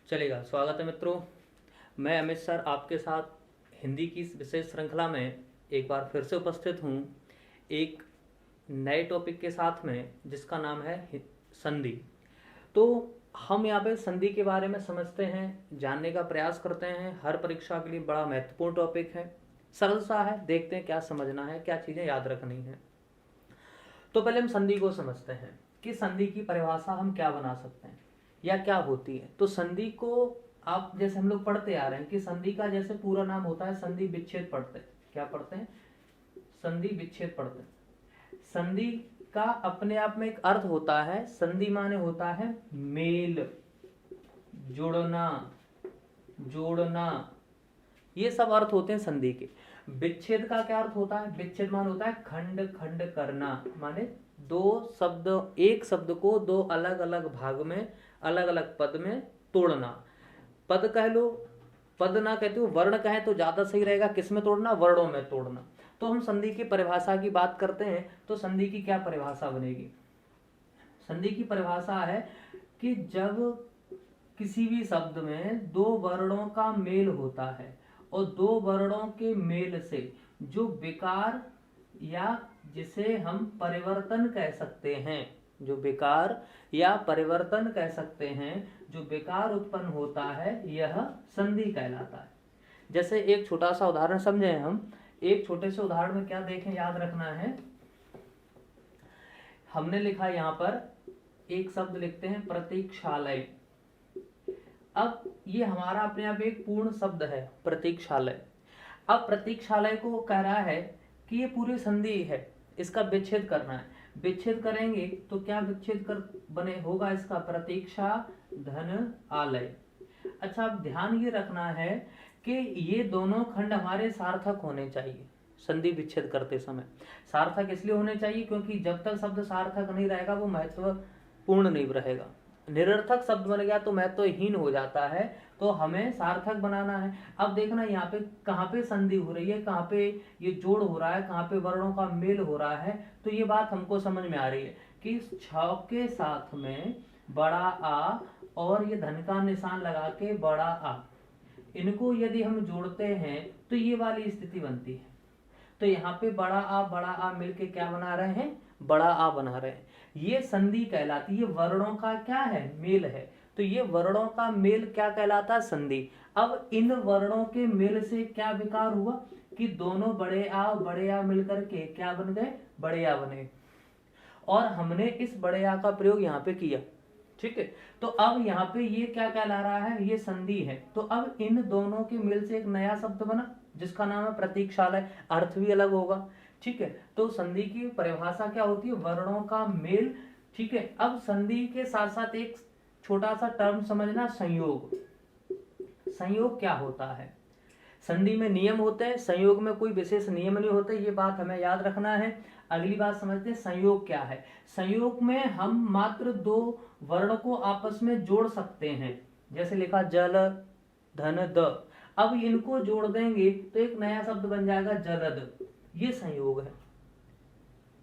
चलेगा। स्वागत है मित्रों, मैं अमित सर आपके साथ हिंदी की इस विशेष श्रृंखला में एक बार फिर से उपस्थित हूँ एक नए टॉपिक के साथ में, जिसका नाम है संधि। तो हम यहाँ पे संधि के बारे में समझते हैं, जानने का प्रयास करते हैं। हर परीक्षा के लिए बड़ा महत्वपूर्ण टॉपिक है, सरल सा है। देखते हैं क्या समझना है, क्या चीज़ें याद रखनी है। तो पहले हम संधि को समझते हैं कि संधि की परिभाषा हम क्या बना सकते हैं या क्या होती है। तो संधि को आप जैसे हम लोग पढ़ते आ रहे हैं कि संधि का जैसे पूरा नाम होता है संधि विच्छेद पढ़ते हैं। क्या पढ़ते हैं? संधि विच्छेद पढ़ते हैं। संधि का अपने आप में एक अर्थ होता है। संधि माने होता है मेल, जोड़ना, जोड़ना, ये सब अर्थ होते हैं संधि के। विच्छेद का क्या अर्थ होता है? विच्छेद मान होता है खंड खंड करना, माने दो शब्द, एक शब्द को दो अलग अलग भाग में, अलग अलग पद में तोड़ना। पद कह लो, पद ना कहते हो, वर्ण कहे तो ज्यादा सही रहेगा। किस में तोड़ना? वर्णों में तोड़ना। तो हम संधि की परिभाषा की बात करते हैं तो संधि की क्या परिभाषा बनेगी? संधि की परिभाषा है कि जब किसी भी शब्द में दो वर्णों का मेल होता है और दो वर्णों के मेल से जो विकार या जिसे हम परिवर्तन कह सकते हैं, जो विकार या परिवर्तन कह सकते हैं, जो विकार उत्पन्न होता है, यह संधि कहलाता है। जैसे एक छोटा सा उदाहरण समझें हम। एक छोटे से उदाहरण में क्या देखें, याद रखना है। हमने लिखा यहाँ पर एक शब्द लिखते हैं प्रतीक्षालय। अब ये हमारा अपने आप एक पूर्ण शब्द है प्रतीक्षालय। अब प्रतीक्षालय को कह रहा है कि ये पूरी संधि है, इसका विच्छेद करना है। विच्छेद करेंगे तो क्या विच्छेद कर बने होगा? इसका प्रतीक्षा धन आलय। अच्छा, अब ध्यान ये रखना है कि ये दोनों खंड हमारे सार्थक होने चाहिए। संधि विच्छेद करते समय सार्थक इसलिए होने चाहिए क्योंकि जब तक शब्द सार्थक नहीं रहेगा वो महत्वपूर्ण नहीं रहेगा। निरर्थक शब्द बन गया तो महत्वहीन हो जाता है। तो हमें सार्थक बनाना है। अब देखना यहाँ पे कहाँ पे संधि हो रही है, कहाँ पे ये जोड़ हो रहा है, कहाँ पे वर्णों का मेल हो रहा है। तो ये बात हमको समझ में आ रही है कि छ के साथ में बड़ा आ और ये धन का निशान लगा के बड़ा आ, इनको यदि हम जोड़ते हैं तो ये वाली स्थिति बनती है। तो यहाँ पे बड़ा आ मिलके क्या बना रहे हैं? बड़ा आ बना रहे हैं। ये संधि कहलाती है। ये वर्णों का क्या है? मेल है। तो ये वर्णों का मेल क्या कहलाता है? संधि। अब इन वर्णों के मेल से क्या विकार हुआ कि दोनों बड़े आ मिलकर के क्या बन गए? बड़े आ बने। और हमने इस बड़े आ का प्रयोग यहाँ पे किया। ठीक है, तो अब यहाँ पे ये क्या कहला रहा है? ये संधि है। तो अब इन दोनों के मेल से एक नया शब्द बना जिसका नाम है प्रतीक्षालय। अर्थ भी अलग होगा। ठीक है, तो संधि की परिभाषा क्या होती है? वर्णों का मेल। ठीक है, अब संधि के साथ साथ एक छोटा सा टर्म समझना, संयोग। संयोग क्या होता है? संधि में नियम होते हैं, संयोग में कोई विशेष नियम नहीं होते। ये बात हमें याद रखना है। अगली बात समझते हैं संयोग क्या है। संयोग में हम मात्र दो वर्ण को आपस में जोड़ सकते हैं। जैसे लिखा जल धन द, अब इनको जोड़ देंगे तो एक नया शब्द बन जाएगा जलद। ये संयोग है।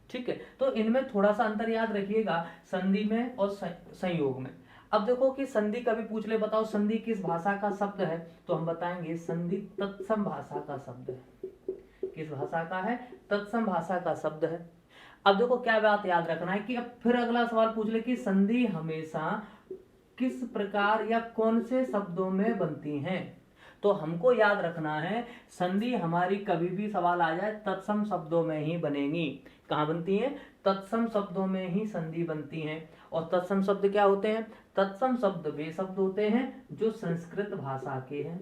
ठीक है, तो इनमें थोड़ा सा अंतर याद रखिएगा, संधि में और संयोग में। अब देखो कि संधि कभी पूछ ले, बताओ संधि किस भाषा का शब्द है? तो हम बताएंगे संधि तत्सम भाषा का शब्द है। किस भाषा का है? तत्सम भाषा का शब्द है। अब देखो क्या बात याद रखना है कि अब फिर अगला सवाल पूछ ले कि संधि हमेशा किस प्रकार या कौन से शब्दों में बनती हैं। तो हमको याद रखना है संधि हमारी कभी भी सवाल आ जाए तत्सम शब्दों में ही बनेगी। कहाँ बनती हैं? तत्सम शब्दों में ही संधि बनती हैं। और तत्सम शब्द क्या होते हैं? तत्सम शब्द वे शब्द होते हैं जो संस्कृत भाषा के हैं।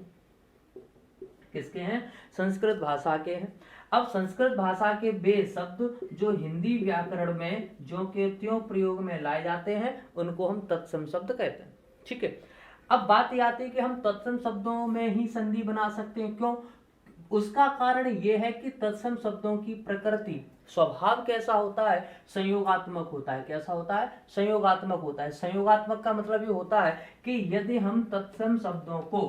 किसके हैं? संस्कृत भाषा के हैं। अब संस्कृत भाषा के वे शब्द जो हिंदी व्याकरण में जो के त्यों प्रयोग में लाए जाते हैं उनको हम तत्सम शब्द कहते हैं। ठीक है, अब बात यह आती है कि हम तत्सम शब्दों में ही संधि बना सकते हैं। क्यों? उसका कारण यह है कि तत्सम शब्दों की प्रकृति, स्वभाव कैसा होता है? संयोगात्मक होता है। कैसा होता है? संयोगात्मक होता है। संयोगात्मक का मतलब ये होता है कि यदि हम तत्सम शब्दों को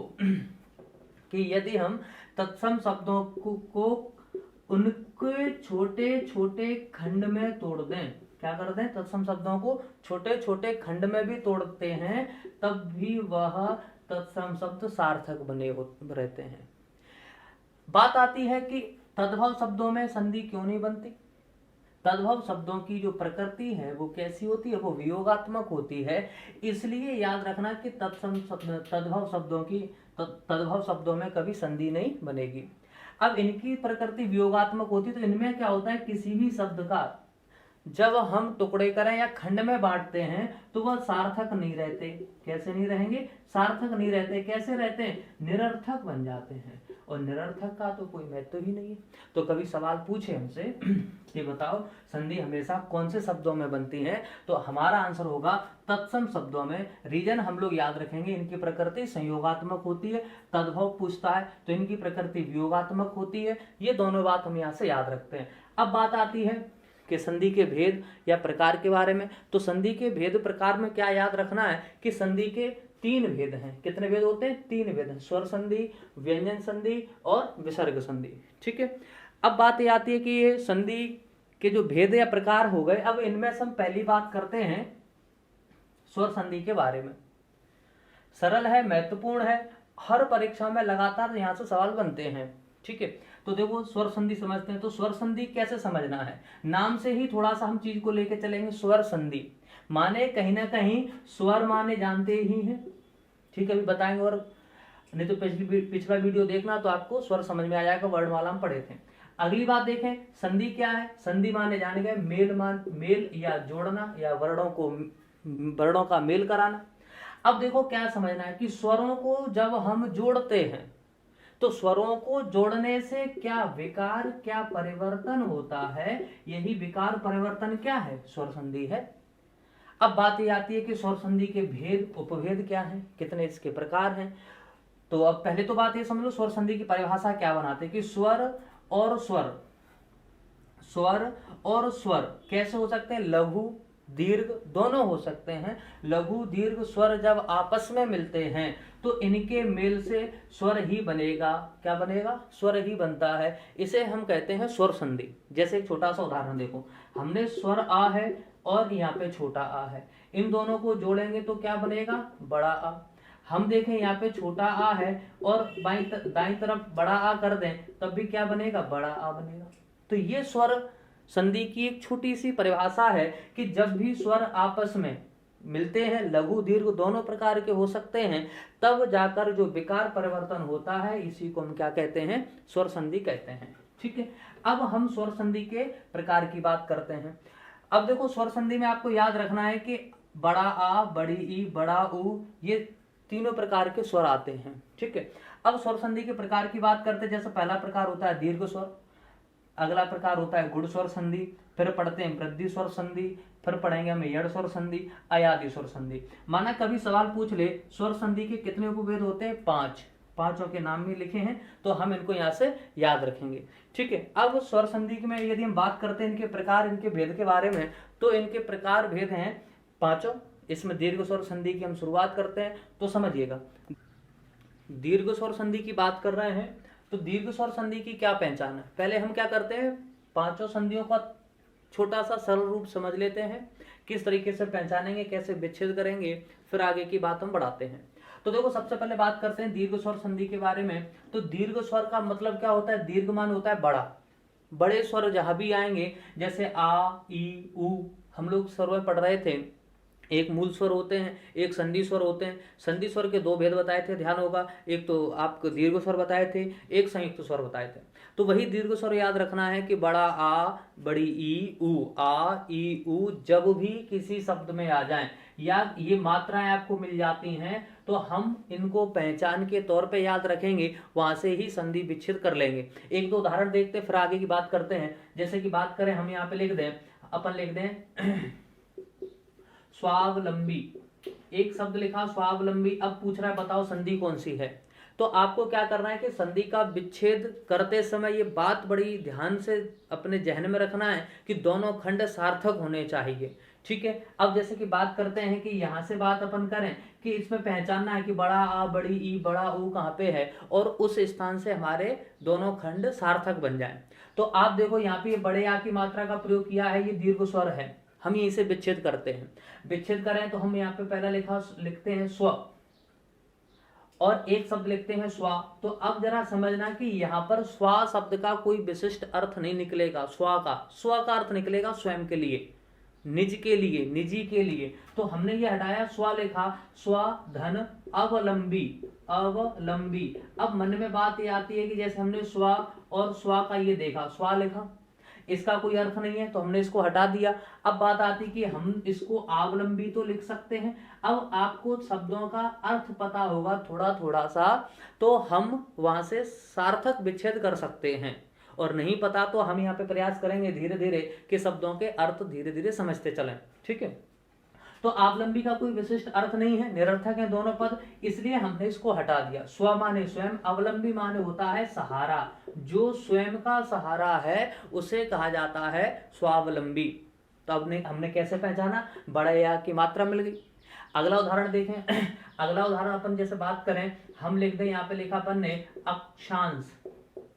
उनके छोटे छोटे खंड में तोड़ दें, क्या कर दें? तत्सम शब्दों को छोटे छोटे खंड में भी तोड़ते हैं, तब भी वह तत्सम शब्द सार्थक बने रहते हैं। बात आती है कि तद्भव शब्दों में संधि क्यों नहीं बनती। तद्भव शब्दों की जो प्रकृति है वो कैसी होती है, वो वियोगात्मक होती है। इसलिए याद रखना कि तद्भव शब्दों में कभी संधि नहीं बनेगी। अब इनकी प्रकृति वियोगात्मक होती है, तो इनमें क्या होता है, किसी भी शब्द का जब हम टुकड़े करें या खंड में बांटते हैं तो वह सार्थक नहीं रहते। कैसे नहीं रहेंगे, सार्थक नहीं रहते। कैसे रहते हैं, निरर्थक बन जाते हैं, और निरर्थक का तो कोई महत्व ही नहीं है। तो कभी सवाल पूछे हमसे कि बताओ संधि हमेशा कौन से शब्दों में बनती है, तो हमारा आंसर होगा तत्सम शब्दों में। रीजन हम लोग याद रखेंगे, इनकी प्रकृति संयोगात्मक होती है। तद्भव पूछता है तो इनकी प्रकृति वियोगात्मक होती है। ये दोनों बात हम यहाँ से याद रखते हैं। अब बात आती है कि संधि के भेद या प्रकार के बारे में। तो संधि के भेद प्रकार में क्या याद रखना है कि संधि के 3 भेद हैं। कितने भेद होते हैं, 3 भेद हैं, स्वर संधि, व्यंजन संधि और विसर्ग संधि। ठीक है, अब बात ये आती है कि ये संधि के जो भेद या प्रकार हो गए। अब इनमें से हम पहली बात करते हैं स्वर संधि के बारे में। सरल है, महत्वपूर्ण है, हर परीक्षा में लगातार यहाँ से सवाल बनते हैं। ठीक है, तो देखो स्वर संधि समझते हैं। तो स्वर संधि कैसे समझना है, नाम से ही थोड़ा सा हम चीज को लेके चलेंगे। स्वर संधि माने कहीं ना कहीं स्वर माने जानते ही हैं। ठीक है, अभी बताएंगे, और नहीं तो पिछला वीडियो देखना तो आपको स्वर समझ में आ जाएगा, वर्णमाला हम पढ़े थे। अगली बात देखें, संधि क्या है। संधि माने जाने गए मेल या जोड़ना, या वर्णों का मेल कराना। अब देखो क्या समझना है कि स्वरों को जब हम जोड़ते हैं तो स्वरों को जोड़ने से क्या विकार, क्या परिवर्तन होता है, यही विकार परिवर्तन क्या है, स्वर संधि है। अब बात ये आती है कि स्वर संधि के भेद उपभेद क्या है, कितने इसके प्रकार हैं। तो अब पहले तो बात ये समझ लो स्वर संधि की परिभाषा क्या बनाते हैं कि स्वर और स्वर कैसे हो सकते हैं, लघु दीर्घ दोनों हो सकते हैं। लघु दीर्घ स्वर जब आपस में मिलते हैं तो इनके मेल से स्वर ही बनेगा। क्या बनेगा, स्वर ही बनता है। इसे हम कहते हैं स्वर संधि। जैसे एक छोटा सा उदाहरण देखो, हमने स्वर आ है और यहाँ पे छोटा आ है, इन दोनों को जोड़ेंगे तो क्या बनेगा, बड़ा आ। हम देखें यहाँ पे छोटा आ है और दाईं तरफ बड़ा आ कर दें तब भी क्या बनेगा, बड़ा आ बनेगा। तो ये स्वर संधि की एक छोटी सी परिभाषा है कि जब भी स्वर आपस में मिलते हैं, लघु दीर्घ दोनों प्रकार के हो सकते हैं, तब जाकर जो विकार परिवर्तन होता है इसी को हम क्या कहते हैं, स्वर संधि कहते हैं। ठीक है, अब हम स्वर संधि के प्रकार की बात करते हैं। अब देखो स्वर संधि में आपको याद रखना है कि बड़ा आ, बड़ी ई, बड़ा ऊ, ये तीनों प्रकार के स्वर आते हैं। ठीक है, अब स्वर संधि के प्रकार की बात करते हैं। जैसे पहला प्रकार होता है दीर्घ स्वर, अगला प्रकार होता है गुण स्वर संधि, फिर पढ़ते हैं वृद्धि स्वर संधि, फिर पढ़ेंगे हम यड़ स्वर संधि, अयादि स्वर संधि। माना कभी सवाल पूछ ले स्वर संधि के कितने उपभेद होते हैं, 5, पांचों के नाम भी लिखे हैं, तो हम इनको यहाँ से याद रखेंगे। ठीक है, अब स्वर संधि में यदि हम बात करते हैं इनके प्रकार, इनके भेद के बारे में, तो इनके प्रकार भेद हैं 5। इसमें दीर्घ स्वर संधि की हम शुरुआत करते हैं, तो समझिएगा। दीर्घ स्वर संधि की बात कर रहे हैं तो दीर्घ स्वर संधि की क्या पहचान है। पहले हम क्या करते हैं, 5 संधियों का छोटा सा सरल रूप समझ लेते हैं, किस तरीके से पहचानेंगे, कैसे विच्छेद करेंगे, फिर आगे की बात हम बढ़ाते हैं। तो देखो सबसे पहले बात करते हैं दीर्घ स्वर संधि के बारे में। तो दीर्घ स्वर का मतलब क्या होता है, दीर्घ मान होता है बड़ा। बड़े स्वर जहां भी आएंगे, जैसे आ, ई, उ, हम लोग स्वर में पढ़ रहे थे, एक मूल स्वर होते हैं, एक संधि स्वर होते हैं। संधि स्वर के 2 भेद बताए थे, ध्यान होगा, एक तो आपको दीर्घ स्वर बताए थे, एक संयुक्त स्वर बताए थे। तो वही दीर्घ स्वर याद रखना है कि बड़ा आ, बड़ी ई, उ, आ, ई, उ जब भी किसी शब्द में आ जाएं या ये मात्राएं आपको मिल जाती हैं तो हम इनको पहचान के तौर पे याद रखेंगे, वहां से ही संधि विच्छेद कर लेंगे। 1-2 उदाहरण देखते फिर आगे की बात करते हैं। जैसे कि बात करें, हम यहाँ पे लिख दें स्वावलंबी, एक शब्द लिखा स्वावलंबी। अब पूछ रहा है बताओ संधि कौन सी है। तो आपको क्या करना है कि संधि का विच्छेद करते समय ये बात बड़ी ध्यान से अपने जहन में रखना है कि दोनों खंड सार्थक होने चाहिए। ठीक है, अब जैसे कि बात करते हैं कि यहाँ से बात अपन करें कि इसमें पहचानना है कि बड़ा आ, बड़ी ई, बड़ा ऊ कहाँ पे है, और उस स्थान से हमारे दोनों खंड सार्थक बन जाए। तो आप देखो यहाँ पे बड़े आ की मात्रा का प्रयोग किया है, ये दीर्घ स्वर है, हम यहीं से विच्छेद करते हैं। विच्छेद करें तो हम यहाँ पे पहला लिखते हैं स्व, और एक शब्द लिखते हैं स्वा। तो अब जरा समझना कि यहाँ पर स्वा शब्द का कोई विशिष्ट अर्थ नहीं निकलेगा। स्व का अर्थ निकलेगा स्वयं के लिए, निज के लिए, निजी के लिए। तो हमने ये हटाया, स्व लिखा, स्व धन अवलंबी, अवलंबी। अब मन में बात ये आती है कि जैसे हमने स्व और स्व का ये देखा, स्व लिखा, इसका कोई अर्थ नहीं है तो हमने इसको हटा दिया। अब बात आती कि हम इसको अवलंबी तो लिख सकते हैं। अब आपको शब्दों का अर्थ पता होगा थोड़ा थोड़ा सा, तो हम वहां से सार्थक विच्छेद कर सकते हैं, और नहीं पता तो हम यहाँ पे प्रयास करेंगे धीरे धीरे कि शब्दों के अर्थ धीरे धीरे समझते चलें। ठीक है, तो अवलंबी का कोई विशिष्ट अर्थ नहीं है, निरर्थक है दोनों पद, इसलिए हमने इसको हटा दिया। स्व माने स्वयं, अवलंबी माने होता है सहारा, जो स्वयं का सहारा है उसे कहा जाता है स्वावलंबी। तो अब हमने कैसे पहचाना, बड़े या की मात्रा मिल गई। अगला उदाहरण देखें। अगला उदाहरण अपन जैसे बात करें, हम लिख दें, यहाँ पे लिखा अपन ने अक्षांश,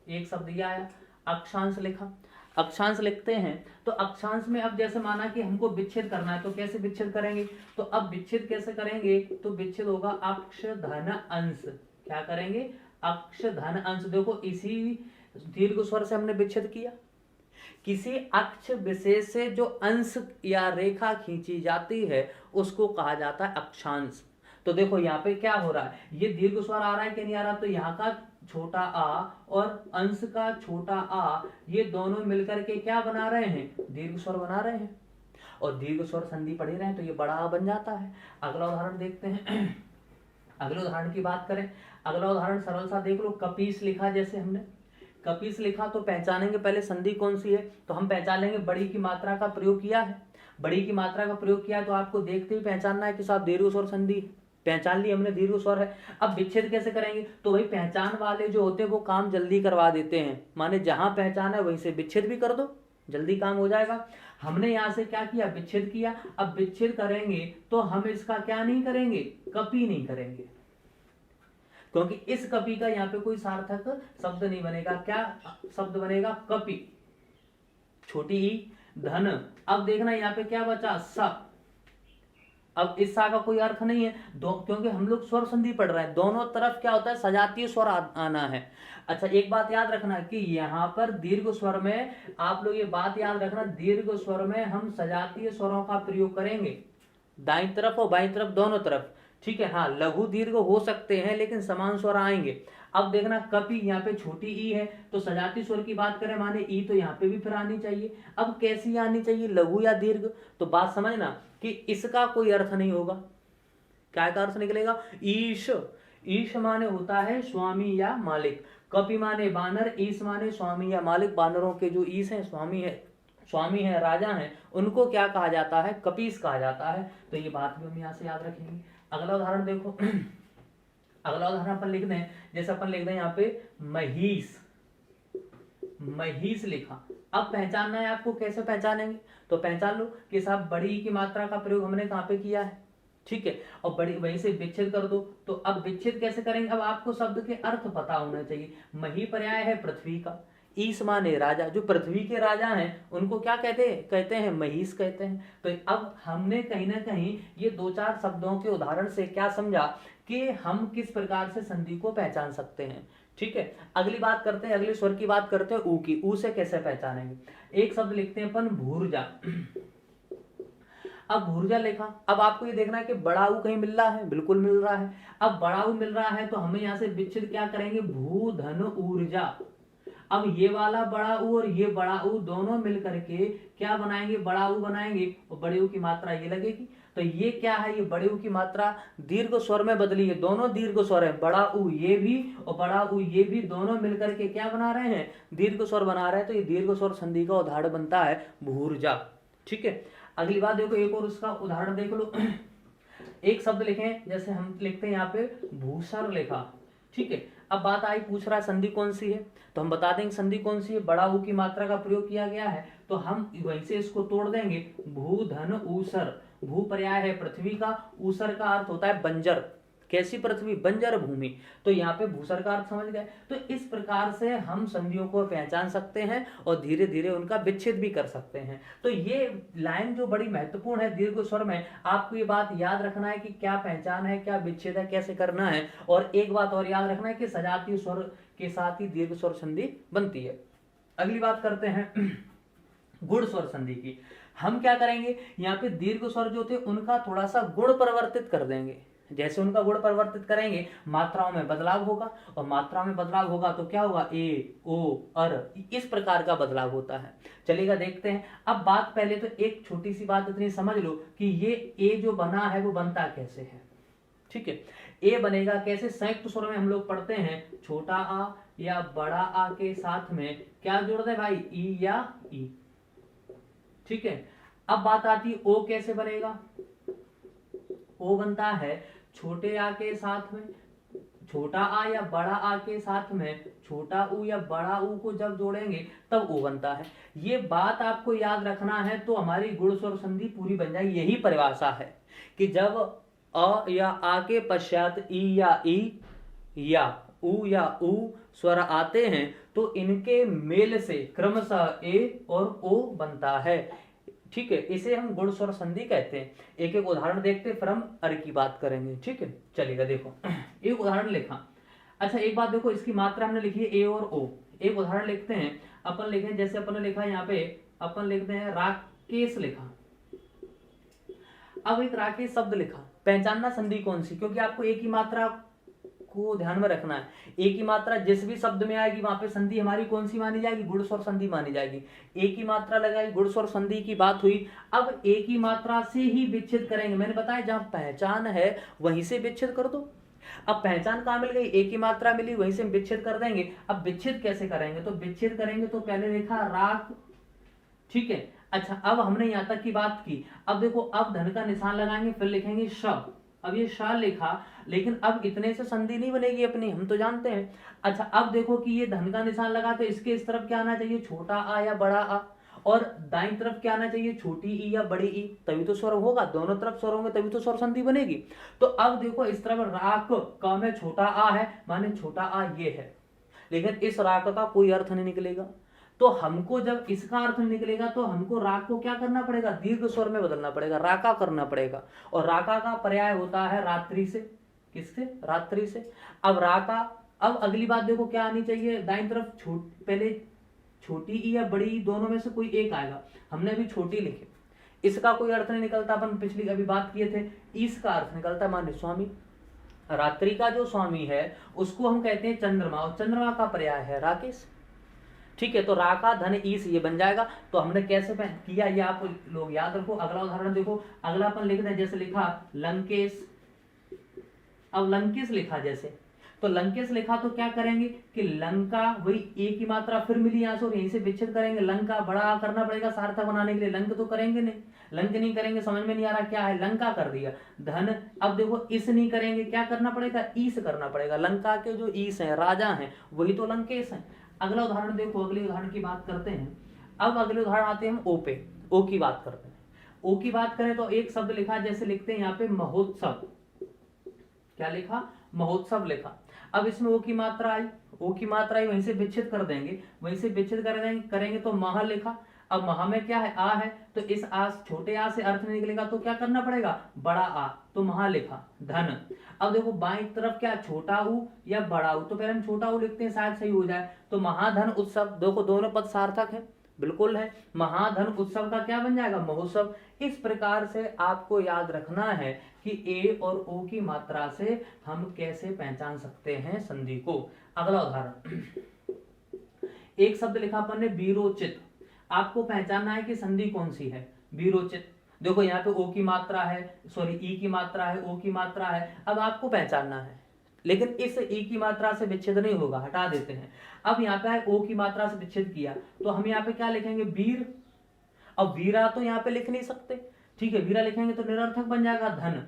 एक शब्द दिया आया, अक्षांश लिखा, अक्षांश लिखते हैं। तो अक्षांश में अब जैसे माना कि हमको विच्छेद करना है, तो कैसे विच्छेद करेंगे, तो अब विच्छेद कैसे करेंगे, तो विच्छेद होगा अक्ष धन अंश। क्या करेंगे, अक्ष धन अंश। देखो इसी दीर्घ स्वर से हमने विच्छेद किया। किसी अक्ष विशेष से जो अंश या रेखा खींची जाती है उसको कहा जाता है अक्षांश। तो देखो यहाँ पे क्या हो रहा है, ये दीर्घ स्वर आ रहा है कि नहीं आ रहा, तो यहाँ का छोटा आ और अंश का छोटा आ, ये दोनों मिलकर के क्या बना रहे हैं, दीर्घ स्वर बना रहे हैं, और दीर्घ स्वर संधि पढ़े रहे हैं तो ये बड़ा आ बन जाता है। अगला उदाहरण देखते हैं। अगले उदाहरण की बात करें, अगला उदाहरण सरल सा देख लो, कपीस लिखा। जैसे हमने कपीस लिखा तो पहचानेंगे पहले संधि कौन सी है, तो हम पहचान लेंगे बड़ी की मात्रा का प्रयोग किया है। बड़ी की मात्रा का प्रयोग किया तो आपको देखते ही पहचानना है कि साहब दीर्घ स्वर संधि, पहचान ली हमने दीर्घ स्वर है। अब विच्छेद कैसे करेंगे, तो वही पहचान वाले जो होते हैं वो काम जल्दी करवा देते हैं, माने जहां पहचान है वहीं से विच्छेद भी कर दो, जल्दी काम हो जाएगा। हमने यहां से क्या किया, विच्छेद किया। अब विच्छेद करेंगे तो हम इसका क्या नहीं करेंगे, कपी नहीं करेंगे, क्योंकि इस कपी का यहाँ पे कोई सार्थक शब्द नहीं बनेगा। क्या शब्द बनेगा, कपी, छोटी ई धन। अब देखना यहाँ पे क्या बचा, स। अब इस सा का कोई अर्थ नहीं है, क्योंकि हम लोग स्वर संधि पढ़ रहे हैं, दोनों तरफ क्या होता है, सजातीय स्वर आना है। अच्छा एक बात याद रखना कि यहाँ पर दीर्घ स्वर में, आप लोग ये बात याद रखना, दीर्घ स्वर में हम सजातीय स्वरों का प्रयोग करेंगे, दाईं तरफ और बाईं तरफ दोनों तरफ। ठीक है, हाँ लघु दीर्घ हो सकते हैं लेकिन समान स्वर आएंगे। अब देखना कपी, यहाँ पे छोटी ई है तो सजाती स्वर की बात करें माने ई, तो यहाँ पे भी फिर आनी चाहिए। अब कैसी आनी चाहिए, लघु या दीर्घ, तो बात समझना कि इसका कोई अर्थ नहीं होगा। क्या का अर्थ निकलेगा, ईश। ईश माने होता है स्वामी या मालिक, कपि माने बानर, ईश माने स्वामी या मालिक। बानरों के जो ईश है, स्वामी है, राजा है, उनको क्या कहा जाता है, कपीस कहा जाता है। तो ये बात भी हम यहाँ से याद रखेंगे। अगला उदाहरण देखो। अगला उदाहरण अपन लिख दें, जैसे अपन लिख दें यहाँ पे महिष, महिष लिखा। अब पहचानना है आपको, कैसे पहचानेंगे, तो पहचान लो कि साहब बड़ी की मात्रा का प्रयोग हमने कहाँ पे किया है। ठीक है, और बड़ी वहीं से विच्छेद कर दो। तो अब विच्छेद कैसे करेंगे, अब आपको शब्द के अर्थ पता होना चाहिए। मही पर्याय है पृथ्वी का, ईश माने राजा, जो पृथ्वी के राजा हैं उनको क्या कहते हैं महिष कहते हैं। तो अब हमने कहीं ना कहीं ये दो चार शब्दों के उदाहरण से क्या समझा कि हम किस प्रकार से संधि को पहचान सकते हैं। ठीक है, अगली बात करते हैं, अगले स्वर की बात करते हैं, ऊ की। ऊ से कैसे पहचानेंगे, एक शब्द लिखते हैं अपन भूर्जा। अब भूर्जा लिखा, अब आपको ये देखना है कि बड़ा ऊ कहीं मिल रहा है, बिल्कुल मिल रहा है। अब बड़ा ऊ मिल रहा है तो हमें यहाँ से विच्छेद क्या करेंगे, भू धन ऊर्जा। अब ये वाला बड़ा ऊ और ये बड़ा ऊ दोनों मिलकर के क्या बनाएंगे, बड़ा ऊ बनाएंगे, और बड़े ऊ की मात्रा ये लगेगी। तो ये क्या है, ये बड़े ऊ की मात्रा दीर्घ स्वर में बदली है, दोनों दीर्घ स्वर है, बड़ा ऊ ये भी और बड़ा ऊ ये भी, दोनों मिलकर के क्या बना रहे हैं, दीर्घ स्वर बना रहे हैं। तो ये दीर्घ स्वर संधि का उदाहरण बनता है भूर्जा। ठीक है, अगली बात देखो, एक और उसका उदाहरण देख लो। एक शब्द लिखें, जैसे हम लिखते हैं यहाँ पे भूसर लिखा। ठीक है, अब बात आई, पूछ रहा है संधि कौन सी है, तो हम बता देंगे संधि कौन सी है, बड़ा ऊ की मात्रा का प्रयोग किया गया है, तो हम वहीं से इसको तोड़ देंगे, भू धन ऊसर। भू पर्याय है पृथ्वी का, ऊसर का अर्थ होता है बंजर। कैसी पृथ्वी, बंजर भूमि। तो यहाँ पे भूसर का अर्थ समझ गए। तो इस प्रकार से हम संधियों को पहचान सकते हैं और धीरे धीरे उनका विच्छेद भी कर सकते हैं। तो ये लाइन जो बड़ी महत्वपूर्ण है दीर्घ स्वर में, आपको ये बात याद रखना है कि क्या पहचान है, क्या विच्छेद है, कैसे करना है। और एक बात और याद रखना है कि सजातीय स्वर के साथ ही दीर्घ स्वर संधि बनती है। अगली बात करते हैं गुण स्वर संधि की। हम क्या करेंगे, यहाँ पे दीर्घ स्वर जो थे उनका थोड़ा सा गुण परिवर्तित कर देंगे। जैसे उनका गुण परिवर्तित करेंगे मात्राओं में बदलाव होगा, और मात्रा में बदलाव होगा तो क्या होगा, ए, ओ, अर, इस प्रकार का बदलाव होता है। चलिएगा देखते हैं। अब बात पहले तो एक छोटी सी बात इतनी समझ लो कि ये ए जो बना है वो बनता कैसे है। ठीक है, ए बनेगा कैसे, संयुक्त स्वर में हम लोग पढ़ते हैं छोटा आ या बड़ा आ के साथ में क्या जोड़ दे भाई, ई या ई। ठीक है, अब बात आती है ओ कैसे बनेगा। ओ बनता है छोटे आ के साथ में छोटा आ या बड़ा आ के साथ में छोटा ऊ या बड़ा ऊ को जब जोड़ेंगे तब ओ बनता है। ये बात आपको याद रखना है तो हमारी गुण स्वर संधि पूरी बन जाएगी। यही परिभाषा है कि जब अ या आ के पश्चात ई या ई या ऊ स्वर आते हैं तो इनके मेल से क्रमशः ए और ओ बनता है। ठीक है, इसे हम गुण स्वर संधि कहते हैं। एक एक उदाहरण देखते फिर हम अर की बात करेंगे। ठीक है, चलिएगा देखो एक उदाहरण लिखा। अच्छा एक बात देखो, इसकी मात्रा हमने लिखी है ए और ओ। एक उदाहरण लिखते हैं, अपन लिखें जैसे अपन ने लिखा यहाँ पे, अपन लिखते हैं राकेश लिखा। अब एक राकेश शब्द लिखा, पहचानना संधि कौन सी, क्योंकि आपको एक ही मात्रा को ध्यान में रखना है। एक ही मात्रा जिस भी शब्द में आएगी वहां पे संधि हमारी कौन सी मानी जाएगी, गुण स्वर संधि मानी जाएगी। एक ही मात्रा लगाई, गुण स्वर संधि की बात हुई। अब एक ही मात्रा से ही विच्छेद करेंगे। मैंने बताया जहां पहचान है वहीं से विच्छेद कर दो। अब पहचान कहां मिल गई, एक ही मात्रा मिली, वहीं से विच्छेद कर देंगे। अब विच्छेद कैसे करेंगे, तो विच्छेद करेंगे तो पहले लिखा राख। ठीक है, अच्छा अब हमने यहां तक की बात की। अब देखो, अब धन का निशान लगाएंगे, फिर लिखेंगे शब। अब ये श लिखा, लेकिन अब इतने से संधि नहीं बनेगी अपनी, हम तो जानते हैं। अच्छा अब देखो कि ये धन का निशान लगा तो इसके इस तरफ क्या आना चाहिए, छोटा आ या बड़ा आ, और दाईं तरफ क्या आना चाहिए, छोटी ई या बड़ी ई, तभी तो स्वर होगा। दोनों तरफ स्वर होंगे तभी तो स्वर संधि बनेगी। तो अब देखो इस तरफ राक का में छोटा आ है, माने छोटा आ ये है, लेकिन इस राक का कोई अर्थ नहीं निकलेगा। तो हमको जब इसका अर्थ निकलेगा तो हमको राग को क्या करना पड़ेगा, दीर्घ स्वर में बदलना पड़ेगा, राका करना पड़ेगा। और राका का पर्याय होता है रात्रि से। किससे, रात्रि से। अब राका, अब अगली बात देखो क्या आनी चाहिए, दाईं तरफ पहले छोटी ई या बड़ी ई दोनों में से कोई एक आएगा। हमने अभी छोटी लिखी, इसका कोई अर्थ नहीं निकलता, अपन पिछली अभी बात किए थे। इसका अर्थ निकलता है मान्य स्वामी। रात्रि का जो स्वामी है उसको हम कहते हैं चंद्रमा, और चंद्रमा का पर्याय है राकेश। ठीक है, तो राका धन ई से ये बन जाएगा। तो हमने कैसे किया ये आप लोग याद रखो। अगला उदाहरण देखो, अगला अपन लिख दें, जैसे लिखा लंकेश। अब लंकेश लिखा जैसे, तो लंकेश लिखा तो क्या करेंगे कि लंका, वही एक ही मात्रा फिर मिली यहाँ से और यहीं से विच्छेद करेंगे। लंका बड़ा करना पड़ेगा सार्थक बनाने के लिए, लंक तो करेंगे नहीं, लंक नहीं करेंगे, समझ में नहीं आ रहा क्या है, लंका कर दिया। धन, अब देखो इस नहीं करेंगे, क्या करना पड़ेगा, ईस करना पड़ेगा। लंका के जो ईस है, राजा है, वही तो लंकेश है। अगला उदाहरण देखो, अगले उदाहरण की बात करते हैं। अब अगले उदाहरण आते हैं हम ओ पे, ओ की बात करते हैं। ओ की बात करें तो एक शब्द लिखा, जैसे लिखते हैं यहाँ पे महोत्सव। क्या लिखा, महोत्सव लिखा। अब इसमें ओ की मात्रा आई, ओ की मात्रा आई, वहीं से विच्छेद कर देंगे, वहीं से विच्छेद करेंगे तो महा लिखा। अब महा में क्या है, आ है, तो इस आ, छोटे आ से अर्थ नहीं निकलेगा तो क्या करना पड़ेगा, बड़ा आ, तो महा लिखा। धन, अब देखो बाईं तरफ क्या, छोटा ऊ या बड़ा ऊ, तो पहले हम छोटा ऊ लिखते हैं, शायद सही हो जाए। तो महाधन उत्सव, देखो दोनों पद सार्थक है, बिल्कुल है। महाधन उत्सव का क्या बन जाएगा, महोत्सव। इस प्रकार से आपको याद रखना है कि ए और ओ की मात्रा से हम कैसे पहचान सकते हैं संधि को। अगला उदाहरण, एक शब्द लिखा अपन ने वीरोचित। आपको पहचानना है कि संधि कौन सी है, वीरोचित। देखो यहाँ पे ओ की मात्रा है, सॉरी ई की मात्रा है, ओ की मात्रा है। अब आपको पहचानना है, लेकिन इस ई की मात्रा से विच्छेद नहीं होगा, हटा देते हैं। अब यहाँ पे है ओ की मात्रा से विच्छेद किया, तो हम यहाँ पे क्या लिखेंगे, वीर। अब वीरा तो यहाँ पे लिख नहीं सकते, ठीक है, वीरा लिखेंगे तो निरर्थक बन जाएगा धन।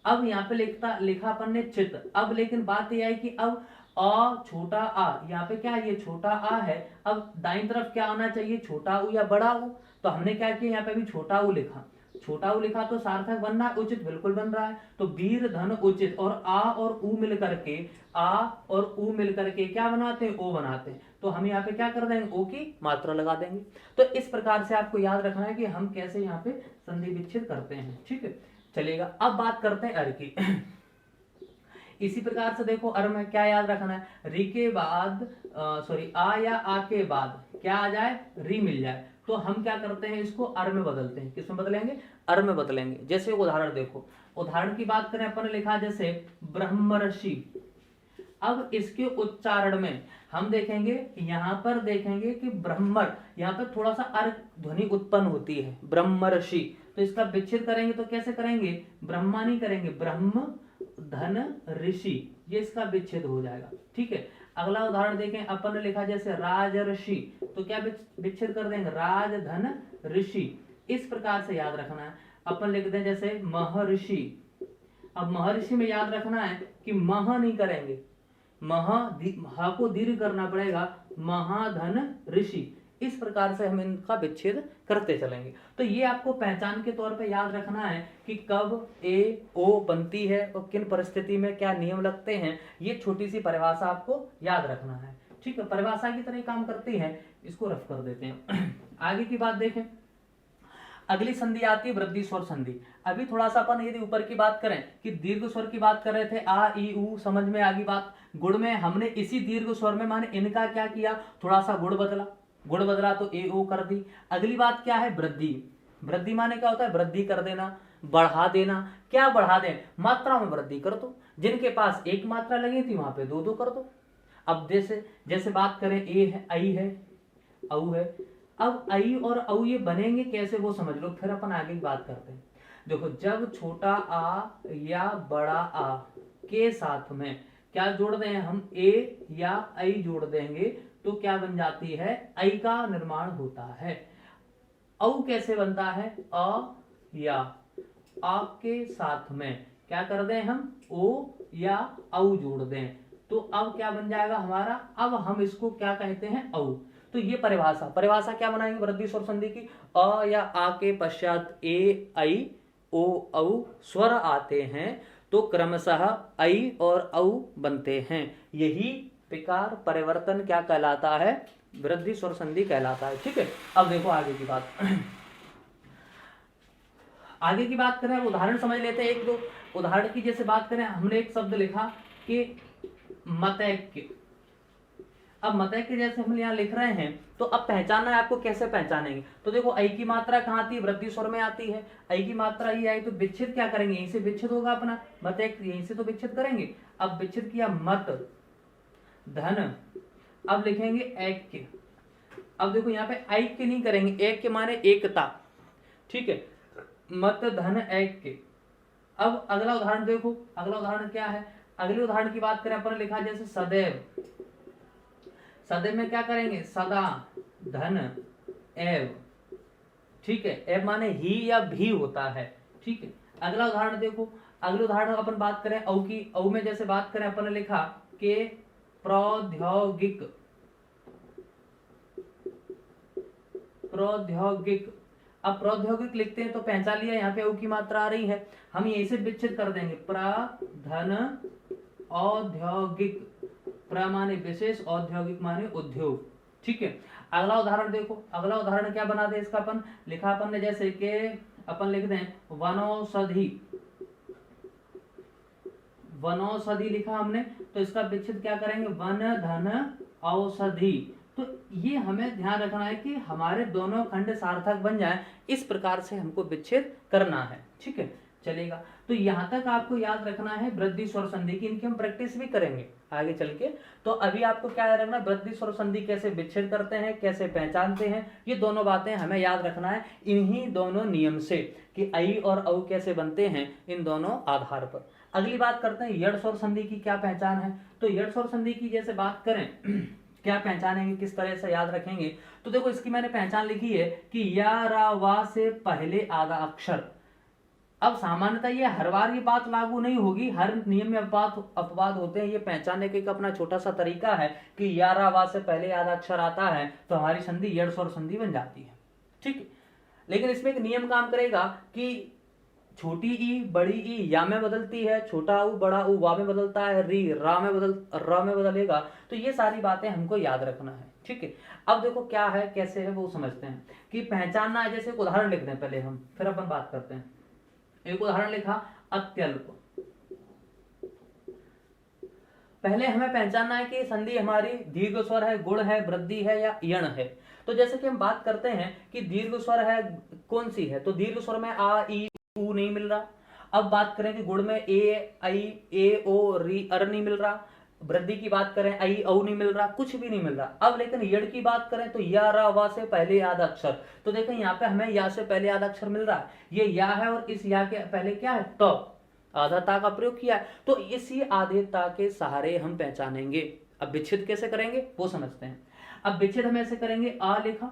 अब यहाँ पे लिखा अपन ने चित। अब लेकिन बात यह है कि अब अ छोटा आ, यहाँ पे क्या है, ये छोटा आ है। अब दाईं तरफ क्या आना चाहिए, छोटा ऊ या बड़ा ऊ, तो हमने क्या किया, यहाँ पे भी छोटा ऊ लिखा। छोटा ऊ लिखा तो सार्थक बन रहा है, उचित बिल्कुल बन रहा है। तो वीर धन उचित, और आ और ऊ मिलकर के, आ और ऊ मिलकर के क्या बनाते हैं, ओ बनाते हैं। तो हम यहाँ पे क्या कर देंगे, ओ की मात्रा लगा देंगे। तो इस प्रकार से आपको याद रखना है कि हम कैसे यहाँ पे संधि विच्छेद करते हैं। ठीक है, चलेगा। अब बात करते हैं अर की। इसी प्रकार से देखो अर में क्या याद रखना है, री के बाद आ या आ के बाद क्या आ जाए, री मिल जाए। तो हम क्या करते हैं, इसको अर में बदलते हैं। किसमें बदलेंगे, अर में बदलेंगे। जैसे उदाहरण देखो, उदाहरण की बात करें, अपन ने लिखा जैसे ब्रह्मर्षि। अब इसके उच्चारण में हम देखेंगे, यहाँ पर देखेंगे कि ब्रह्मर, यहाँ पर थोड़ा सा अर ध्वनि उत्पन्न होती है, ब्रह्मर्षि। तो इसका विच्छेद करेंगे तो कैसे करेंगे, ब्रह्मा नहीं करेंगे, ब्रह्म धन ऋषि, ये इसका विच्छेद हो जाएगा। ठीक है, अगला उदाहरण देखें, अपन ने लिखा जैसे राजर्षि, तो क्या विच्छेद कर देंगे, राज धन ऋषि। इस प्रकार से याद रखना है। अपन लिख दें जैसे महर्षि। अब महर्षि में याद रखना है कि मह नहीं करेंगे, हा को दीर्घ करना पड़ेगा, महाधन ऋषि। इस प्रकार से हम इनका विच्छेद करते चलेंगे। तो ये आपको पहचान के तौर पे याद रखना है कि कब ए ओ बनती है और किन परिस्थिति में क्या नियम लगते हैं। ये छोटी सी परिभाषा आपको याद रखना है। ठीक है, परिभाषा की तरह काम करती है, इसको रफ कर देते हैं। आगे की बात देखें, अगली संधि आती है वृद्धि स्वर संधि। अभी थोड़ा सा अपन यदि ऊपर की बात करें कि दीर्घ स्वर की बात कर रहे थे, आ ई ऊ, समझ में आ गई बात। गुण में हमने इसी दीर्घ स्वर में माने इनका क्या किया, थोड़ा सा गुण बदला, गुण बदला तो ए ओ कर दी। अगली बात क्या है, वृद्धि। वृद्धि माने क्या होता है, वृद्धि कर देना, बढ़ा देना। क्या बढ़ा दें, मात्रा में वृद्धि कर दो। जिनके पास एक मात्रा लगी थी वहां पे दो दो कर दो। अब जैसे बात करें, ए है, आई है, औ है। अब आई और औ ये बनेंगे कैसे वो समझ लो, फिर अपन आगे की बात करते हैं। देखो, जब छोटा आ या बड़ा आ के साथ में क्या जोड़ दें हम, ए या आई जोड़ देंगे तो क्या बन जाती है, आई का निर्माण होता है। औ कैसे बनता है, अ या आ के साथ में क्या कर दें हम, ओ या औ जोड़ दें तो अब क्या बन जाएगा हमारा, अब हम इसको क्या कहते हैं, औ। तो ये परिभाषा क्या बनाएंगे वृद्धि स्वर संधि की, अ या आ के पश्चात ए आई ओ औ स्वर आते हैं तो क्रमशः आई और औ बनते हैं। यही विकार परिवर्तन क्या कहलाता है, वृद्धि स्वर संधि कहलाता है। ठीक है, अब देखो आगे की बात। आगे की बात करें, उदाहरण समझ लेते हैं एक दो उदाहरण की। जैसे बात करें, हमने एक शब्द लिखा कि मतैक्य। अब मतैक्य जैसे हम यहाँ लिख रहे हैं तो अब पहचानना है आपको, कैसे पहचानेंगे। तो देखो, आई की मात्रा कहाँ आती है, वृद्धि स्वर में आती है। आई की मात्रा ही आई तो विच्छेद क्या करेंगे, यहीं से विच्छेद होगा अपना, मतैक्य यहीं से तो विच्छेद करेंगे। अब विच्छेद किया, मत धन, अब लिखेंगे ऐक्य। अब देखो यहाँ पे ऐक्य नहीं करेंगे, ऐक्य माने एकता। ठीक है, मत धन ऐक्य। अब अगला उदाहरण देखो, अगला उदाहरण क्या है, अगले उदाहरण की बात करें, अपन लिखा जैसे सदैव। सदैव में क्या करेंगे, सदा धन एव। ठीक है, एव माने ही या भी होता है। ठीक है, अगला उदाहरण देखो, अगले उदाहरण अपन बात करें औ की। औ में जैसे बात करें, अपन ने लिखा के प्रौद्योगिक। अब प्रौद्योगिक लिखते हैं तो पहचान लिया, यहाँ पे औ की मात्रा आ रही है, हम यहीं से विच्छेद कर देंगे, प्रधन औद्योगिक। प्र माने विशेष, औद्योगिक माने उद्योग। ठीक है, अगला उदाहरण देखो, अगला उदाहरण क्या बना दे इसका, अपन लिखा अपन ने जैसे कि अपन लिख दें वनौषधि। वनौषधि लिखा हमने तो इसका विच्छेद क्या करेंगे, वन धन औषधि। तो ये हमें ध्यान रखना है कि हमारे दोनों खंड सार्थक बन जाए, इस प्रकार से हमको विच्छेद करना है। ठीक है, चलेगा। तो यहां तक आपको याद रखना है वृद्धि स्वर संधि की, इनकी हम प्रैक्टिस भी करेंगे आगे चल के। तो अभी आपको क्या याद रखना है, वृद्धि स्वर संधि कैसे विच्छेद करते हैं, कैसे पहचानते हैं, ये दोनों बातें हमें याद रखना है इन्हीं दोनों नियम से, कि आई और औ कैसे बनते हैं, इन दोनों आधार पर। अगली बात करते हैं यड़ स्वर संधि की क्या पहचान है। तो यड़ स्वर संधि की जैसे बात करें क्या पहचानेंगे, किस तरह से याद रखेंगे। तो देखो, इसकी मैंने पहचान लिखी है कि या रा वा से पहले आधा अक्षर। अब सामान्यतः ये हर बार ये बात लागू नहीं होगी, हर नियम में अपवाद होते हैं। ये पहचानने का एक अपना छोटा सा तरीका है कि या रा वा से पहले आधा अक्षर आता है तो हमारी संधि यड़ स्वर संधि बन जाती है। ठीक, लेकिन इसमें एक नियम काम करेगा कि छोटी ई बड़ी ई या में बदलती है, छोटा ऊ बड़ा ऊ वा में बदलता है, री रा में बदलेगा। तो ये सारी बातें हमको याद रखना है, ठीक है। अब देखो क्या है कैसे है वो समझते हैं कि पहचानना है। जैसे एक उदाहरण लिख दें पहले हम, फिर अपन बात करते हैं। एक उदाहरण लिखा अत्यल्प। पहले हमें पहचानना है कि संधि हमारी दीर्घ स्वर है, गुण है, वृद्धि है या यण है। तो जैसे कि हम बात करते हैं कि दीर्घ स्वर है कौन सी है, तो दीर्घ स्वर में आ ई ऊ नहीं मिल रहा। अब बात करें कि गुण में ए आई ए ओ री अर नहीं मिल रहा। वृद्धि की बात करें आई औ नहीं मिल रहा, कुछ भी नहीं मिल रहा। अब लेकिन यड़ की बात करें तो या रा वा से पहले आधा अक्षर, तो देखें यहाँ पे हमें या से पहले आधा अक्षर मिल रहा है, ये या है और इस या के पहले क्या है तो आधा ता का प्रयोग किया है। तो इसी आधे ता के सहारे हम पहचानेंगे। अब विच्छेद कैसे करेंगे वो समझते हैं। अब विच्छेद हम ऐसे करेंगे, आ लिखा,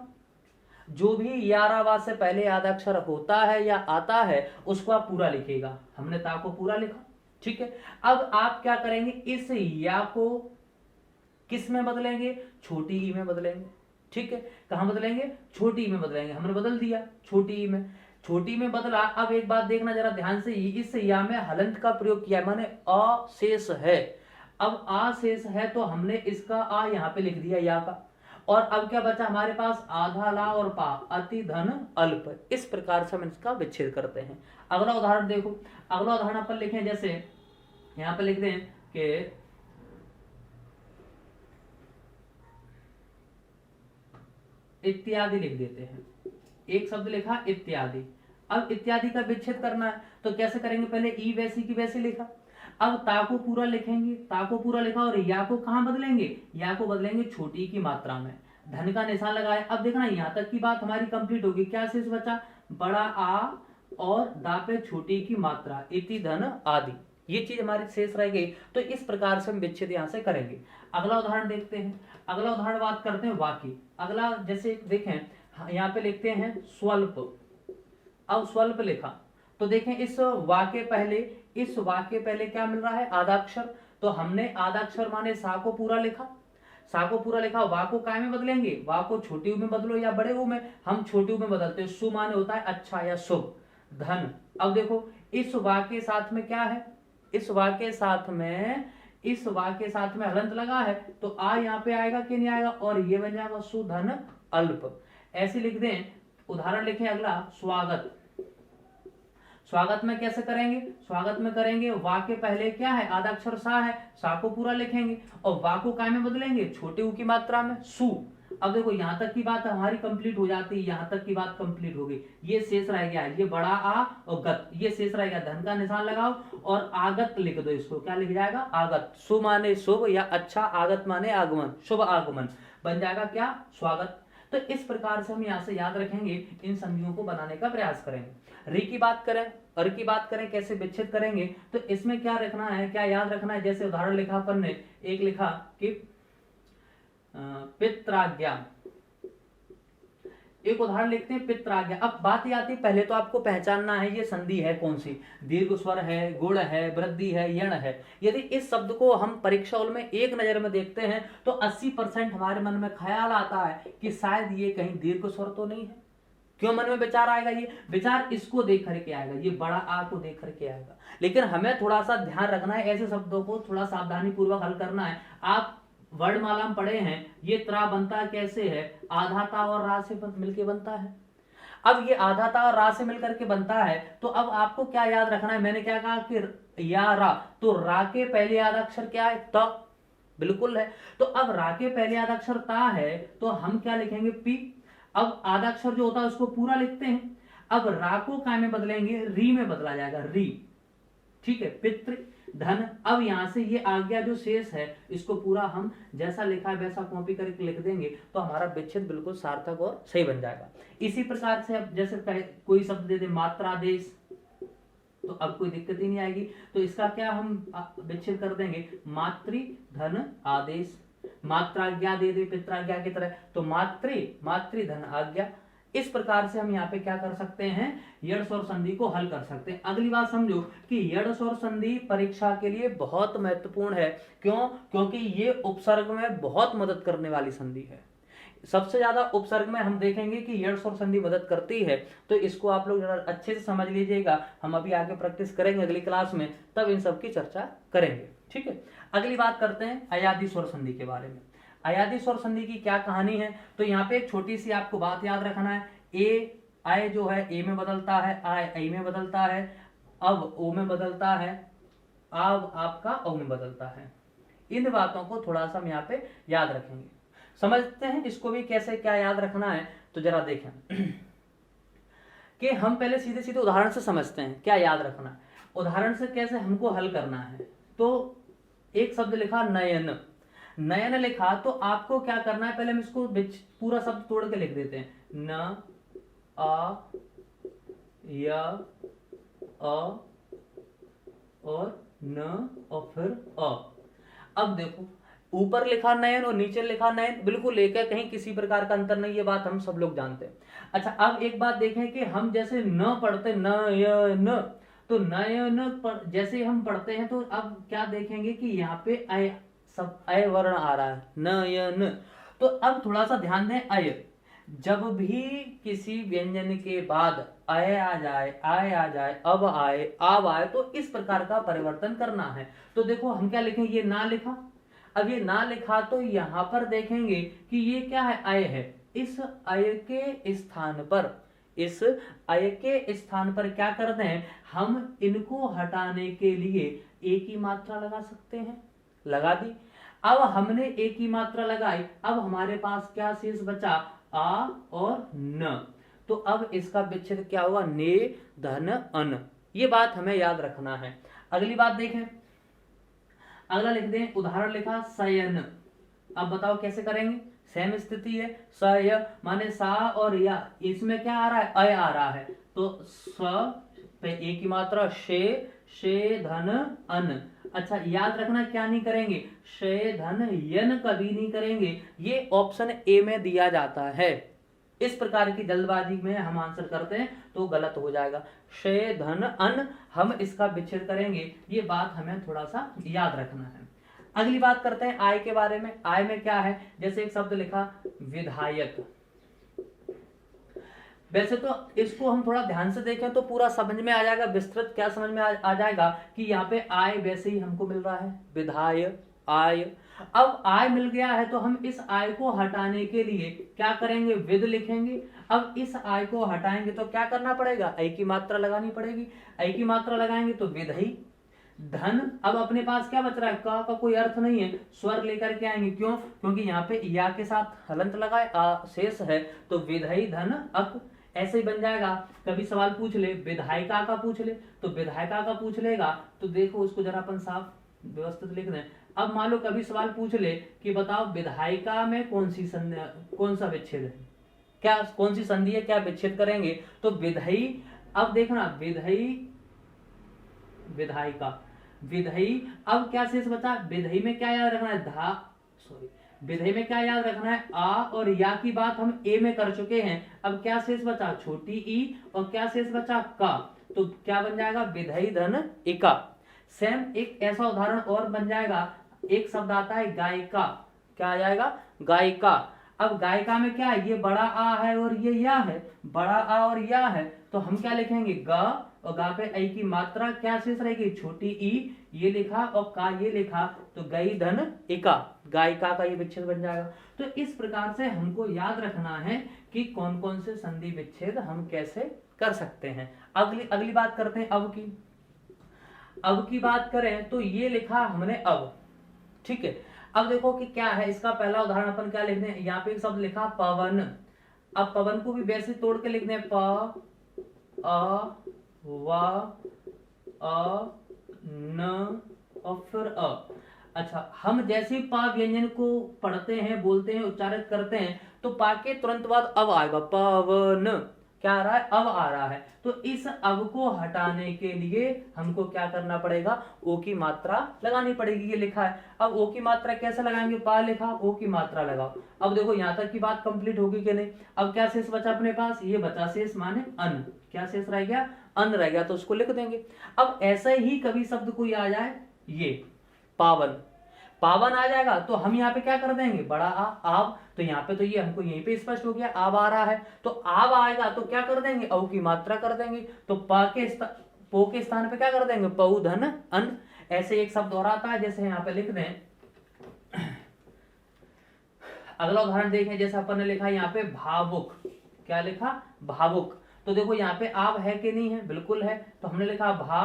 जो भी यारावा से पहले आधा अक्षर होता है या आता है उसको आप पूरा लिखेगा। हमने ता को पूरा लिखा, ठीक है। अब आप क्या करेंगे, इस या को किस में बदलेंगे, छोटी ई में बदलेंगे, ठीक है। कहां बदलेंगे, छोटी ई में बदलेंगे। हमने बदल दिया छोटी ई में, छोटी में बदला। अब एक बात देखना जरा ध्यान से, इस या में हलंत का प्रयोग किया, माने अशेष है। अब अशेष है तो हमने इसका आ यहां पे लिख दिया या का, और अब क्या बचा हमारे पास, आधा ला और पा, अति धन अल्प। इस प्रकार से हम इसका विच्छेद करते हैं। अगला उदाहरण देखो, अगला उदाहरण अपन लिखें, जैसे यहां पर लिख दें कि इत्यादि लिख देते हैं। एक शब्द लिखा इत्यादि। अब इत्यादि का विच्छेद करना है तो कैसे करेंगे, पहले ई वैसी की वैसी लिखा। अब ता को पूरा लिखेंगे, ता को पूरा लिखा, और या को कहां बदलेंगे, या को बदलेंगे छोटी की मात्रा में, धन का निशान लगाए। अब देखना यहां तक की बात हमारी कंप्लीट होगी। क्या शेष बचा, बड़ा आ और दा पे छोटी की मात्रा, इति धन आदि, ये चीज हमारी शेष रह गई। तो इस प्रकार से हम विच्छेद यहां से करेंगे। अगला उदाहरण देखते हैं। अगला उदाहरण बात करते हैं वाक्य। अगला जैसे देखें यहाँ पे लिखते हैं स्वल्प। अब स्वल्प लिखा तो देखें इस वाक्य पहले क्या मिल रहा है, आधा अक्षर। तो हमने आधा अक्षर माने सा को पूरा लिखा, सा को पूरा लिखा। वा को काय में बदलेंगे, वा को छोटी ऊ में बदलो या बड़े ऊ में, हम छोटी ऊ में बदलते हैं। सु माने होता है अच्छा या शुभ, धन। अब देखो इस वा के साथ में क्या है, इस वा के साथ में हलंत लगा है, तो आ यहाँ पे आएगा कि नहीं आएगा, और ये बन जाएगा सुधन अल्प। ऐसे लिख दें। उदाहरण लिखें अगला, स्वागत। स्वागत में कैसे करेंगे, स्वागत में करेंगे वा के पहले क्या है, आधा अक्षर सा है, सा को पूरा लिखेंगे, और वा को काय में बदलेंगे, छोटे ऊ की मात्रा में, सु। अब देखो यहां तक की बात हमारी कंप्लीट हो जाती है, यहां तक की बात कंप्लीट हो गई। ये शेष रह गया, ये बड़ा आ और गत, ये शेष रह गया। धन का निशान लगाओ और आगत लिख दो, इसको क्या लिख जाएगा, आगत। सु माने शुभ या अच्छा, आगत माने आगमन, शुभ आगमन, बन जाएगा क्या, स्वागत। तो इस प्रकार से हम यहाँ से याद रखेंगे, इन संधियों को बनाने का प्रयास करेंगे। री की बात करें, अर की बात करें, कैसे विच्छेद करेंगे, तो इसमें क्या रखना है, क्या याद रखना है। जैसे उदाहरण लिखा अपन ने, एक लिखा कि पित्राज्ञा। एक उदाहरण लिखते हैं पित्राज्ञा। अब बात ये आती है, पहले तो आपको पहचानना है ये संधि है कौन सी, दीर्घ स्वर है, गुण है, वृद्धि है, यण है। यदि इस शब्द को हम परीक्षा हॉल में एक नजर में देखते हैं तो 80% हमारे मन में ख्याल आता है कि शायद ये कहीं दीर्घ स्वर तो नहीं है। क्यों मन में विचार आएगा, ये विचार इसको देख करके आएगा, ये बड़ा आ को देख करके आएगा। लेकिन हमें थोड़ा सा ध्यान रखना है, ऐसे शब्दों को थोड़ा सावधानी पूर्वक हल करना है। आप वर्णमाला में पढ़े हैं, ये त्रा बनता कैसे है, आधा ता और रा से मिलके बनता है। अब ये आधा ता और रा से मिलकर के बनता है, तो अब आपको क्या याद रखना है, मैंने क्या कहा कि या रा, तो रा के पहले आधा अक्षर क्या है, त, बिल्कुल है। तो अब रा के पहले आधा अक्षर ता है, तो हम क्या लिखेंगे, पी। अब आधा अक्षर जो होता है उसको पूरा लिखते हैं। अब रा को काय में बदलेंगे, री में बदला जाएगा, री, ठीक है, पितृ धन। अब यहां से ये आज्ञा जो शेष है, इसको पूरा हम जैसा लिखा है वैसा कॉपी करके लिख देंगे, तो हमारा विच्छेद बिल्कुल सार्थक और सही बन जाएगा। इसी प्रकार से अब जैसे कोई शब्द दे दे मात्रादेश, तो अब कोई दिक्कत ही नहीं आएगी। तो इसका क्या हम विच्छेद कर देंगे, मातृ धन आदेश। मात्राज्ञा दे दे पित्राज्ञा की तरह, तो मातृ धन आज्ञा। इस प्रकार से हम यहाँ पे क्या कर सकते हैं, यड़ स्वर संधि को हल कर सकते हैं। अगली बात समझो कि यड़ स्वर संधि परीक्षा के लिए बहुत महत्वपूर्ण है। क्यों, क्योंकि ये उपसर्ग में बहुत मदद करने वाली संधि है। सबसे ज्यादा उपसर्ग में हम देखेंगे कि यड़ स्वर संधि मदद करती है, तो इसको आप लोग जरा अच्छे से समझ लीजिएगा। हम अभी आगे प्रैक्टिस करेंगे अगली क्लास में, तब इन सब की चर्चा करेंगे। ठीक है, अगली बात करते हैं अयादी स्वर संधि के बारे में। अयादी स्वर संधि की क्या कहानी है, तो यहाँ पे एक छोटी सी आपको बात याद रखना है। ए आय जो है ए में बदलता है, आय आई में बदलता है, अब ओ में बदलता है, अब आपका औ में बदलता है। इन बातों को थोड़ा सा हम यहाँ पे याद रखेंगे, समझते हैं इसको भी कैसे क्या याद रखना है। तो जरा देखें कि हम पहले सीधे सीधे उदाहरण से समझते हैं क्या याद रखना है, उदाहरण से कैसे हमको हल करना है। तो एक शब्द लिखा नयन, नयन लिखा, तो आपको क्या करना है, पहले हम इसको पूरा शब्द तोड़ के लिख देते हैं। न आ य अ और न और फिर अ। अब देखो ऊपर लिखा नयन और नीचे लिखा नयन, बिल्कुल एक है, कहीं किसी प्रकार का अंतर नहीं, ये बात हम सब लोग जानते हैं। अच्छा अब एक बात देखें कि हम जैसे न पढ़ते न य न, तो नयन जैसे हम पढ़ते हैं तो अब क्या देखेंगे कि यहाँ पे अय सब अय वर्ण आ रहा है, नयन। तो अब थोड़ा सा ध्यान दें, अय जब भी किसी व्यंजन के बाद अय आ जाए, आय आ जाए, अब आए, आव आए, तो इस प्रकार का परिवर्तन करना है। तो देखो हम क्या लिखें, ये ना लिखा, अब ये ना लिखा तो यहां पर देखेंगे कि ये क्या है, अय है। इस अय के स्थान पर, इस अय के स्थान पर क्या करते हैं, हम इनको हटाने के लिए एक ही मात्रा लगा सकते हैं, लगा दी। अब हमने एक ही मात्रा लगाई, अब हमारे पास क्या शेष बचा, आ और न। तो अब इसका विच्छेद क्या होगा, ने धन अन। ये बात हमें याद रखना है। अगली बात देखें, अगला लिख दें, उदाहरण लिखा शयन। अब बताओ कैसे करेंगे, सेम स्थिति है, स माने सा और या, इसमें क्या आ रहा है, अय आ रहा है, तो स पे एक ही मात्रा, शे धन अन। अच्छा याद रखना क्या नहीं करेंगे, शे धन यन कभी नहीं करेंगे, ये ऑप्शन ए में दिया जाता है। इस प्रकार की जल्दबाजी में हम आंसर करते हैं तो गलत हो जाएगा। शे धन अन हम इसका विच्छेद करेंगे, ये बात हमें थोड़ा सा याद रखना है। अगली बात करते हैं आय के बारे में। आय में क्या है, जैसे एक शब्द लिखा विधायक, वैसे तो इसको हम थोड़ा ध्यान से देखें तो पूरा समझ में आ जाएगा, विस्तृत क्या समझ में आ जाएगा कि यहाँ पे आय वैसे ही हमको मिल रहा है, विधाय आय। अब आय मिल गया है तो हम इस आय को हटाने के लिए क्या करेंगे, विद लिखेंगे। अब इस आय को हटाएंगे तो क्या करना पड़ेगा, ऐ की मात्रा लगानी पड़ेगी, ऐ की मात्रा लगाएंगे तो विधई धन। अब अपने पास क्या बच रहा है, का कोई अर्थ नहीं है, स्वर लेकर के आएंगे, क्यों, क्योंकि यहाँ पे या के साथ हलंत लगाए, शेष है, तो विधई धन अक, ऐसे ही बन जाएगा। कभी सवाल पूछ ले विधायिका का पूछ ले, तो विधायिका का पूछ लेगा तो देखो उसको जरा अपन साफ व्यवस्थित लिख दें। अब मान लो कभी सवाल पूछ ले कि बताओ विधायिका में कौन सा विच्छेद है, क्या कौन सी संधि है, क्या विच्छेद करेंगे, तो विधई। अब देखना विधई विधायिका विधई, अब क्या शेष बचा, विधई में क्या याद रखना है, विधेय में क्या याद रखना है, आ और या की बात हम ए में कर चुके हैं। अब क्या शेष बचा, छोटी ई, और क्या शेष बचा, का, तो क्या बन जाएगा, विधेय धन इका। सेम एक ऐसा उदाहरण और बन जाएगा, एक शब्द आता है गायिका, क्या आ जाएगा, गायिका। अब गायिका में क्या है, ये बड़ा आ है और ये या है, बड़ा आ और या है, तो हम क्या लिखेंगे, ग, और गा पे आई की मात्रा क्या शेष रहेगी, छोटी ई, ये लिखा और का ये लिखा, तो गई धन इका, गायिका का ये विच्छेद बन जाएगा। तो इस प्रकार से हमको याद रखना है कि कौन कौन से संधि विच्छेद हम कैसे कर सकते हैं। अगली बात करते हैं अब की। अब की बात करें तो ये लिखा हमने अब, ठीक है। अब देखो कि क्या है, इसका पहला उदाहरण अपन क्या लिख दें, यहाँ पे एक शब्द लिखा पवन। अब पवन को भी वैसे तोड़ के लिख दें, प अ व अ न और फिर अ। अच्छा हम जैसे ही पा व्यंजन को पढ़ते हैं, बोलते हैं, उच्चारित करते हैं, तो पा के तुरंत बाद अब आएगा, पवन, क्या आ रहा है, अब आ रहा है। तो इस अब को हटाने के लिए हमको क्या करना पड़ेगा, ओ की मात्रा लगानी पड़ेगी, ये लिखा है। अब ओ की मात्रा कैसे लगाएंगे, पा लिखा, ओ की मात्रा लगाओ। अब देखो यहां तक की बात कंप्लीट होगी कि नहीं। अब क्या शेष बचा अपने पास, ये बचा शेष माने अन, क्या शेष रह गया, अन रह गया, तो उसको लिख देंगे। अब ऐसे ही कभी शब्द कोई आ जाए, ये पावन, पावन आ जाएगा तो हम यहाँ पे क्या कर देंगे, बड़ा आ, आव। तो यहाँ पे तो ये हमको यहीं पे स्पष्ट हो गया, आव आ रहा है, तो आव आएगा तो क्या कर देंगे, औ की मात्रा कर देंगे, तो पो के स्थान पे क्या कर देंगे, पऊ धन अन। ऐसे एक शब्द और आता है, जैसे यहाँ पे लिख दें, अगला उदाहरण देखें, जैसे अपन ने लिखा यहाँ पे भावुक, क्या लिखा, भावुक। तो देखो यहाँ पे आव है कि नहीं है, बिल्कुल है, तो हमने लिखा भा,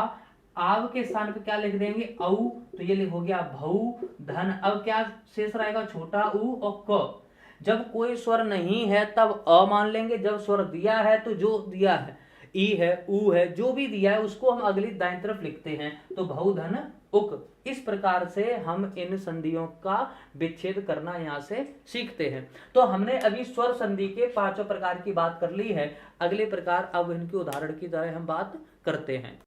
आव के स्थान पे क्या लिख देंगे, औ, तो ये हो गया भऊ धन। अब क्या शेष रहेगा, छोटा ऊ और क। जब कोई स्वर नहीं है तब अ मान लेंगे, जब स्वर दिया है तो जो दिया है, ई है, ऊ है, जो भी दिया है उसको हम अगली दाईं तरफ लिखते हैं, तो भऊ धन उक। इस प्रकार से हम इन संधियों का विच्छेद करना यहाँ से सीखते हैं। तो हमने अभी स्वर संधि के 5 प्रकार की बात कर ली है। अगले प्रकार अब इनके उदाहरण की तरह हम बात करते हैं।